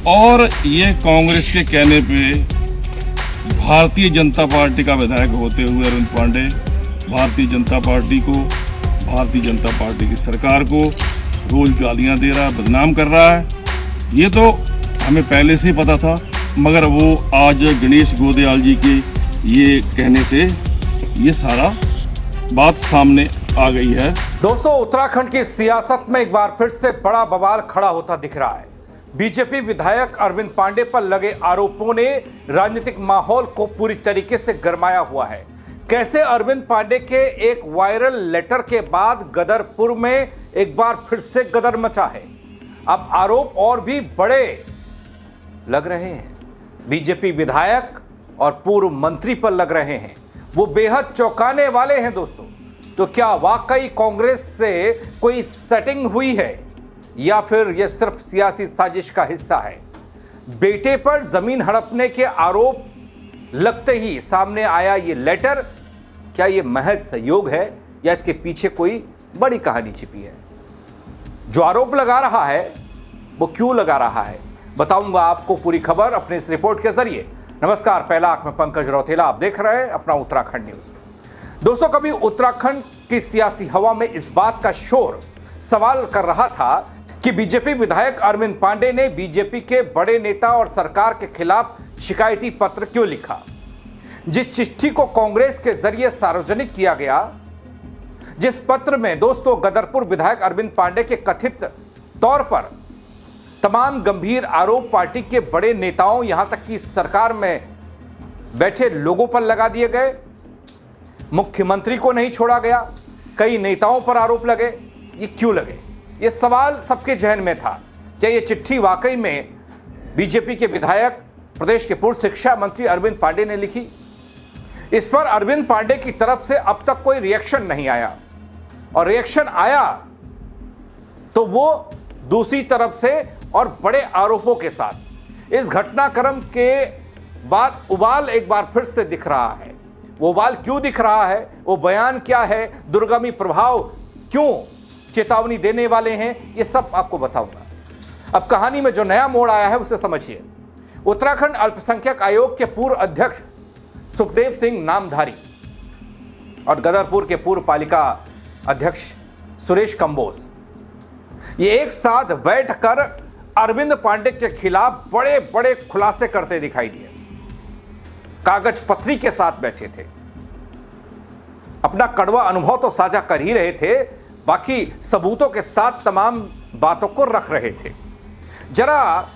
और ये कांग्रेस के कहने पे भारतीय जनता पार्टी का विधायक होते हुए अरविंद पांडे भारतीय जनता पार्टी को, भारतीय जनता पार्टी की सरकार को रोज गालियां दे रहा है, बदनाम कर रहा है। ये तो हमें पहले से ही पता था, मगर वो आज गणेश गोदयाल जी के ये कहने से ये सारा बात सामने आ गई है। दोस्तों, उत्तराखंड की सियासत में एक बार फिर से बड़ा बवाल खड़ा होता दिख रहा है। बीजेपी विधायक अरविंद पांडे पर लगे आरोपों ने राजनीतिक माहौल को पूरी तरीके से गरमाया हुआ है। कैसे अरविंद पांडे के एक वायरल लेटर के बाद गदरपुर में एक बार फिर से गदर मचा है। अब आरोप और भी बड़े लग रहे हैं। बीजेपी विधायक और पूर्व मंत्री पर लग रहे हैं। वो बेहद चौंकाने वाले हैं दोस्तों। तो क्या वाकई कांग्रेस से कोई सेटिंग हुई है या फिर यह सिर्फ सियासी साजिश का हिस्सा है? बेटे पर जमीन हड़पने के आरोप लगते ही सामने आया ये लेटर, क्या यह महज सहयोग है या इसके पीछे कोई बड़ी कहानी छिपी है? जो आरोप लगा रहा है वो क्यों लगा रहा है, बताऊंगा आपको पूरी खबर अपने इस रिपोर्ट के जरिए। नमस्कार, पहला आंख में पंकज रौतेला, आप देख रहे हैं अपना उत्तराखंड न्यूज। दोस्तों, कभी उत्तराखंड की सियासी हवा में इस बात का शोर सवाल कर रहा था कि बीजेपी विधायक अरविंद पांडे ने बीजेपी के बड़े नेता और सरकार के खिलाफ शिकायती पत्र क्यों लिखा। जिस चिट्ठी को कांग्रेस के जरिए सार्वजनिक किया गया, जिस पत्र में दोस्तों गदरपुर विधायक अरविंद पांडे के कथित तौर पर तमाम गंभीर आरोप पार्टी के बड़े नेताओं, यहां तक कि सरकार में बैठे लोगों पर लगा दिए गए, मुख्यमंत्री को नहीं छोड़ा गया, कई नेताओं पर आरोप लगे। ये क्यों लगे? ये सवाल सबके जहन में था। क्या ये चिट्ठी वाकई में बीजेपी के विधायक, प्रदेश के पूर्व शिक्षा मंत्री अरविंद पांडे ने लिखी? इस पर अरविंद पांडे की तरफ से अब तक कोई रिएक्शन नहीं आया, और रिएक्शन आया तो वो दूसरी तरफ से और बड़े आरोपों के साथ। इस घटनाक्रम के बाद उबाल एक बार फिर से दिख रहा है। वो उबाल क्यों दिख रहा है, वो बयान क्या है, दूरगामी प्रभाव क्यों चेतावनी देने वाले हैं, ये सब आपको बताऊंगा। अब कहानी में जो नया मोड़ आया है उसे समझिए। उत्तराखंड अल्पसंख्यक आयोग के पूर्व अध्यक्ष सुखदेव सिंह नामधारी और गदरपुर के पूर्व पालिका अध्यक्ष सुरेश कंबोज, ये एक साथ बैठकर अरविंद पांडे के खिलाफ बड़े बड़े खुलासे करते दिखाई दिए। कागज पत्री के साथ बैठे थे, अपना कड़वा अनुभव तो साझा कर ही रहे थे, बाकी सबूतों के साथ तमाम बातों को रख रहे थे। जरा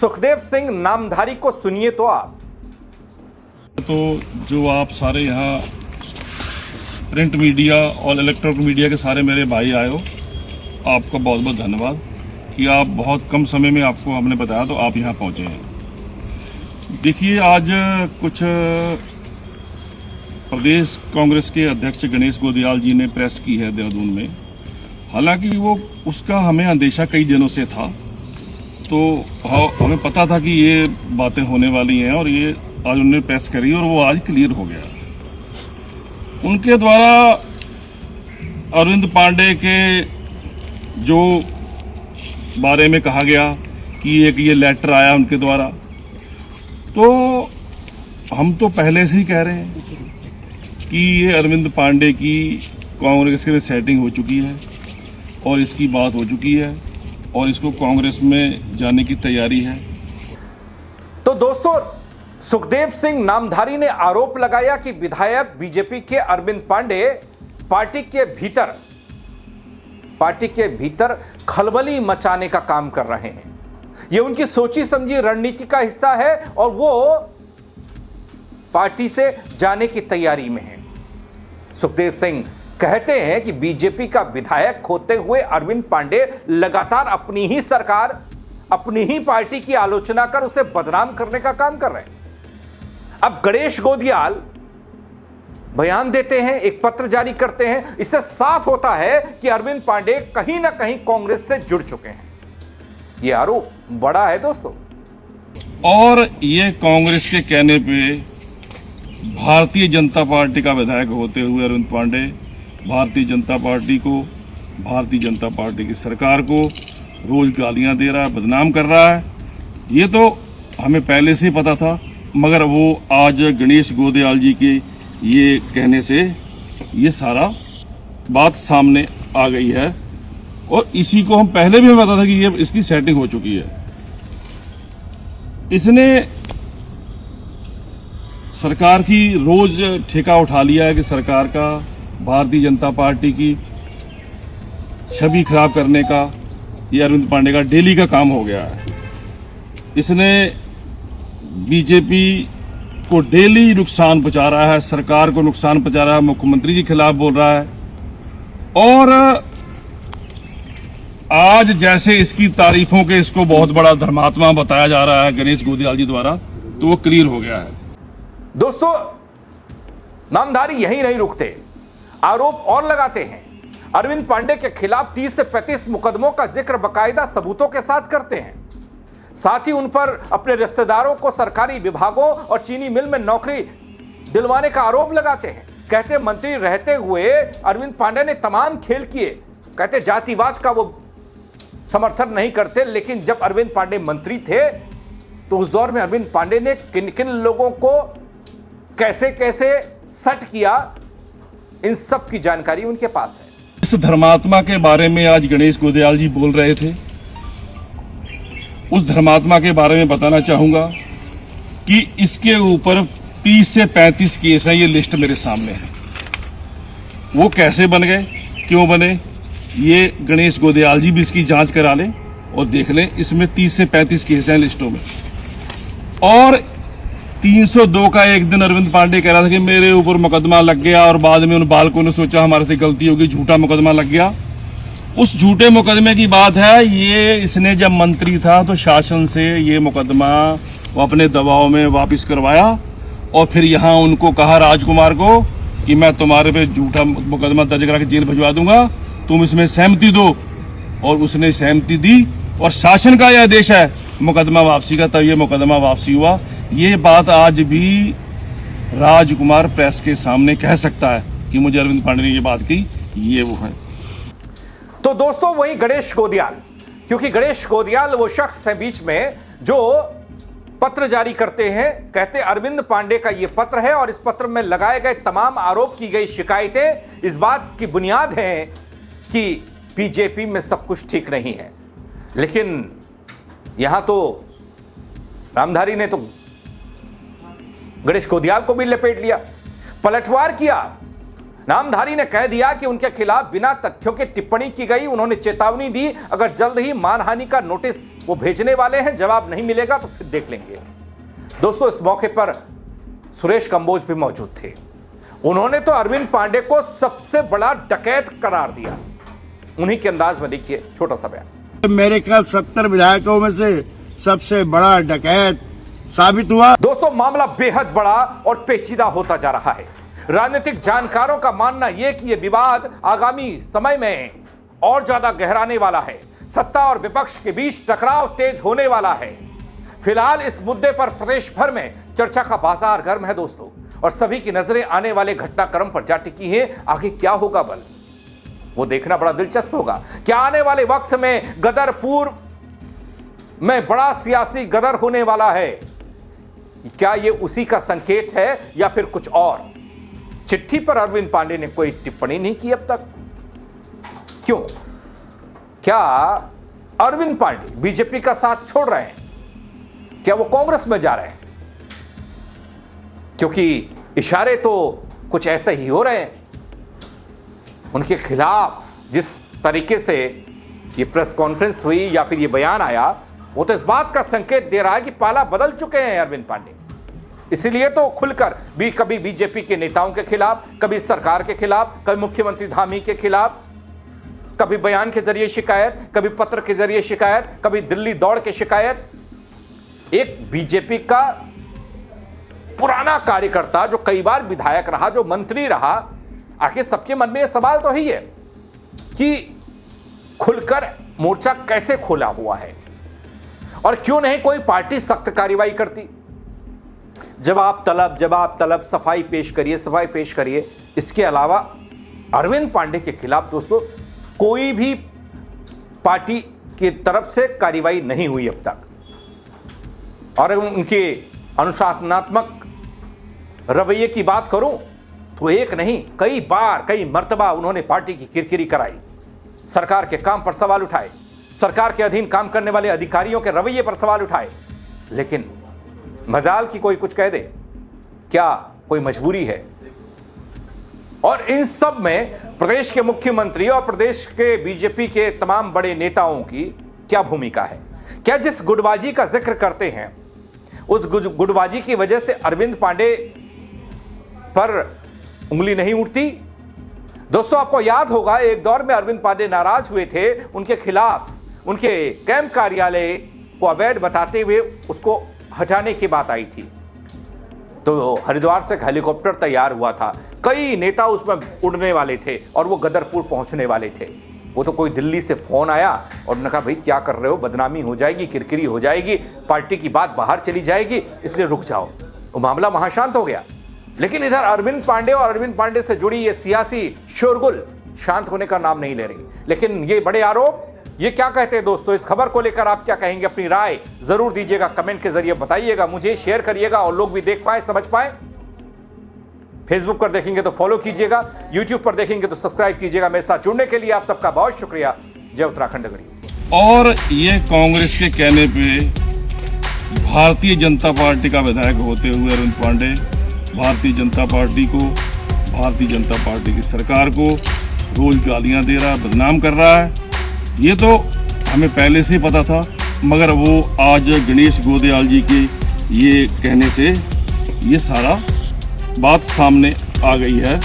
सुखदेव सिंह नामधारी को सुनिए तो आप। तो जो आप सारे यहाँ प्रिंट मीडिया और इलेक्ट्रॉनिक मीडिया के सारे मेरे भाई आए हो, आपका बहुत बहुत धन्यवाद कि आप बहुत कम समय में आपको हमने बताया तो आप यहाँ पहुँचे हैं। देखिए, आज कुछ प्रदेश कांग्रेस के अध्यक्ष गणेश गोदयाल जी ने प्रेस की है देहरादून में। हालांकि वो उसका हमें अंदेशा कई दिनों से था, तो हमें पता था कि ये बातें होने वाली हैं, और ये आज उन्होंने प्रेस करी और वो आज क्लियर हो गया। उनके द्वारा अरविंद पांडे के जो बारे में कहा गया कि एक ये लेटर आया उनके द्वारा, तो हम तो पहले से ही कह रहे हैं कि ये अरविंद पांडे की कांग्रेस के लिए सेटिंग हो चुकी है और इसकी बात हो चुकी है और इसको कांग्रेस में जाने की तैयारी है। तो दोस्तों, सुखदेव सिंह नामधारी ने आरोप लगाया कि विधायक बीजेपी के अरविंद पांडे पार्टी के भीतर खलबली मचाने का काम कर रहे हैं। यह उनकी सोची समझी रणनीति का हिस्सा है और वो पार्टी से जाने की तैयारी में है। सुखदेव सिंह कहते हैं कि बीजेपी का विधायक होते हुए अरविंद पांडे लगातार अपनी ही सरकार, अपनी ही पार्टी की आलोचना कर उसे बदनाम करने का काम कर रहे हैं। अब गणेश गोदयाल बयान देते हैं, एक पत्र जारी करते हैं, इससे साफ होता है कि अरविंद पांडे कहीं ना कहीं कांग्रेस से जुड़ चुके हैं। यह आरोप बड़ा है दोस्तों। और ये कांग्रेस के कहने पे भारतीय जनता पार्टी का विधायक होते हुए अरविंद पांडे भारतीय जनता पार्टी को, भारतीय जनता पार्टी की सरकार को रोज गालियां दे रहा है, बदनाम कर रहा है। ये तो हमें पहले से ही पता था, मगर वो आज गणेश गोदियाल जी के ये कहने से ये सारा बात सामने आ गई है। और इसी को हम पहले भी हमें पता था कि ये इसकी सेटिंग हो चुकी है। इसने सरकार की रोज ठेका उठा लिया है कि सरकार का, भारतीय जनता पार्टी की छवि खराब करने का ये अरविंद पांडे का डेली का काम हो गया है। इसने बीजेपी को डेली नुकसान पहुंचा रहा है, सरकार को नुकसान पहुंचा रहा है, मुख्यमंत्री के खिलाफ बोल रहा है। और आज जैसे इसकी तारीफों के इसको बहुत बड़ा धर्मात्मा बताया जा रहा है गणेश गोदियाल जी द्वारा, तो वो क्लियर हो गया है। दोस्तों, नामधारी यही नहीं रुकते, आरोप और लगाते हैं। अरविंद पांडे के खिलाफ 30 से 35 मुकदमों का जिक्र बाकायदा सबूतों के साथ करते हैं। साथ ही उन पर अपने रिश्तेदारों को सरकारी विभागों और चीनी मिल में नौकरी दिलवाने का आरोप लगाते हैं। कहते मंत्री रहते हुए अरविंद पांडे ने तमाम खेल किए। कहते जातिवाद का वो समर्थन नहीं करते, लेकिन जब अरविंद पांडे मंत्री थे तो उस दौर में अरविंद पांडे ने किन किन लोगों को कैसे कैसे सट किया, इन सब की जानकारी उनके पास है। इस धर्मात्मा के बारे में आज गणेश गोदियाल जी बोल रहे थे। उस धर्मात्मा के बारे में बताना चाहूंगा कि इसके ऊपर 30 से 35 केस हैं। ये लिस्ट मेरे सामने है। वो कैसे बन गए, क्यों बने, ये गणेश गोदियाल जी भी इसकी जांच करा लें और देख लें। इसमें 30 से 35 केस हैं लिस्टों में। और 302 का एक दिन अरविंद पांडे कह रहा था कि मेरे ऊपर मुकदमा लग गया, और बाद में उन बालकों ने सोचा हमारे से गलती होगी, झूठा मुकदमा लग गया। उस झूठे मुकदमे की बात है। ये इसने जब मंत्री था तो शासन से ये मुकदमा वो अपने दबाव में वापस करवाया, और फिर यहाँ उनको कहा राजकुमार को कि मैं तुम्हारे पे झूठा मुकदमा दर्ज करा के जेल भिजवा दूंगा, तुम इसमें सहमति दो। और उसने सहमति दी, और शासन का यह आदेश है मुकदमा वापसी का, तब ये मुकदमा वापसी हुआ। ये बात आज भी राजकुमार प्रेस के सामने कह सकता है कि मुझे अरविंद पांडे ने ये बात की, ये वो है। तो दोस्तों, वही गणेश गोदियाल, क्योंकि गणेश गोदियाल वो शख्स है बीच में जो पत्र जारी करते हैं। कहते अरविंद पांडे का ये पत्र है, और इस पत्र में लगाए गए तमाम आरोप, की गई शिकायतें इस बात की बुनियाद है कि बीजेपी में सब कुछ ठीक नहीं है। लेकिन यहां तो नामधारी ने तो गणेश गोदियाल को भी लपेट लिया, पलटवार किया। नामधारी ने कह दिया कि उनके खिलाफ बिना तथ्यों के टिप्पणी की गई। उन्होंने चेतावनी दी, अगर जल्द ही मानहानि का नोटिस वो भेजने वाले हैं, जवाब नहीं मिलेगा तो फिर देख लेंगे। दोस्तों, इस मौके पर सुरेश कंबोज भी मौजूद थे। उन्होंने तो अरविंद पांडे को सबसे बड़ा डकैत करार दिया। उन्हीं के अंदाज में देखिए छोटा सा बयान। मेरे ख्याल 70 विधायकों में से सबसे बड़ा डकैत साबित हुआ। दोस्तों, मामला बेहद बड़ा और पेचीदा होता जा रहा है। राजनीतिक जानकारों का मानना यह कि यह विवाद आगामी समय में और ज्यादा गहराने वाला है। सत्ता और विपक्ष के बीच टकराव तेज होने वाला है। फिलहाल इस मुद्दे पर प्रदेश भर में चर्चा का बाजार गर्म है दोस्तों, और सभी की नजरें आने वाले घटनाक्रम पर जा टिकी है। आगे क्या होगा बल, वो देखना बड़ा दिलचस्प होगा। क्या आने वाले वक्त में गदरपुर में बड़ा सियासी गदर होने वाला है? क्या ये उसी का संकेत है या फिर कुछ और? चिट्ठी पर अरविंद पांडे ने कोई टिप्पणी नहीं की अब तक। क्यों? क्या अरविंद पांडे बीजेपी का साथ छोड़ रहे हैं? क्या वो कांग्रेस में जा रहे हैं? क्योंकि इशारे तो कुछ ऐसे ही हो रहे हैं। उनके खिलाफ जिस तरीके से ये प्रेस कॉन्फ्रेंस हुई या फिर ये बयान आया, वो तो इस बात का संकेत दे रहा है कि पाला बदल चुके हैं अरविंद पांडे। इसीलिए तो खुलकर भी कभी बीजेपी के नेताओं के खिलाफ, कभी सरकार के खिलाफ, कभी मुख्यमंत्री धामी के खिलाफ, कभी बयान के जरिए शिकायत, कभी पत्र के जरिए शिकायत, कभी दिल्ली दौड़ के शिकायत। एक बीजेपी का पुराना कार्यकर्ता जो कई बार विधायक रहा, जो मंत्री रहा, आखिर सबके मन में यह सवाल तो ही है कि खुलकर मोर्चा कैसे खोला हुआ है, और क्यों नहीं कोई पार्टी सख्त कार्रवाई करती? जवाब तलब, सफाई पेश करिए। इसके अलावा अरविंद पांडे के खिलाफ दोस्तों कोई भी पार्टी की तरफ से कार्रवाई नहीं हुई अब तक। और उनके अनुशासनात्मक रवैये की बात करूं तो एक नहीं कई बार कई मर्तबा उन्होंने पार्टी की किरकिरी कराई, सरकार के काम पर सवाल उठाए, सरकार के अधीन काम करने वाले अधिकारियों के रवैये पर सवाल उठाए। लेकिन मजाल की कोई कुछ कह दे, क्या कोई मजबूरी है? और इन सब में प्रदेश के मुख्यमंत्री और प्रदेश के बीजेपी के तमाम बड़े नेताओं की क्या भूमिका है? क्या जिस गुटबाजी का जिक्र करते हैं उस गुटबाजी की वजह से अरविंद पांडे पर उंगली नहीं उठती? दोस्तों, आपको याद होगा एक दौर में अरविंद पांडे नाराज हुए थे, उनके खिलाफ उनके कैंप कार्यालय को अवैध बताते हुए उसको हटाने की बात आई थी। तो हरिद्वार से एक हेलीकॉप्टर तैयार हुआ था, कई नेता उसमें उड़ने वाले थे और वो गदरपुर पहुंचने वाले थे। वो तो कोई दिल्ली से फोन आया और उन्होंने कहा भाई क्या कर रहे हो, बदनामी हो जाएगी, किरकिरी हो जाएगी, पार्टी की बात बाहर चली जाएगी, इसलिए रुक जाओ। वो मामला वहां शांत हो गया। लेकिन इधर अरविंद पांडे और अरविंद पांडे से जुड़ी ये सियासी शोरगुल शांत होने का नाम नहीं ले रही। लेकिन ये बड़े आरोप, ये क्या कहते हैं दोस्तों? इस खबर को लेकर आप क्या कहेंगे? अपनी राय जरूर दीजिएगा, कमेंट के जरिए बताइएगा, मुझे शेयर करिएगा और लोग भी देख पाए, समझ पाए। फेसबुक पर देखेंगे तो फॉलो कीजिएगा, यूट्यूब पर देखेंगे तो सब्सक्राइब कीजिएगा। मेरे साथ जुड़ने के लिए आप सबका बहुत शुक्रिया। जय उत्तराखंड गढ़ी। और ये कांग्रेस के कहने पे भारतीय जनता पार्टी का विधायक होते हुए अरविंद पांडे भारतीय जनता पार्टी को, भारतीय जनता पार्टी की सरकार को रोज गालियां दे रहा है, बदनाम कर रहा है। ये तो हमें पहले से ही पता था, मगर वो आज गणेश गोदयाल जी के ये कहने से ये सारा बात सामने आ गई है।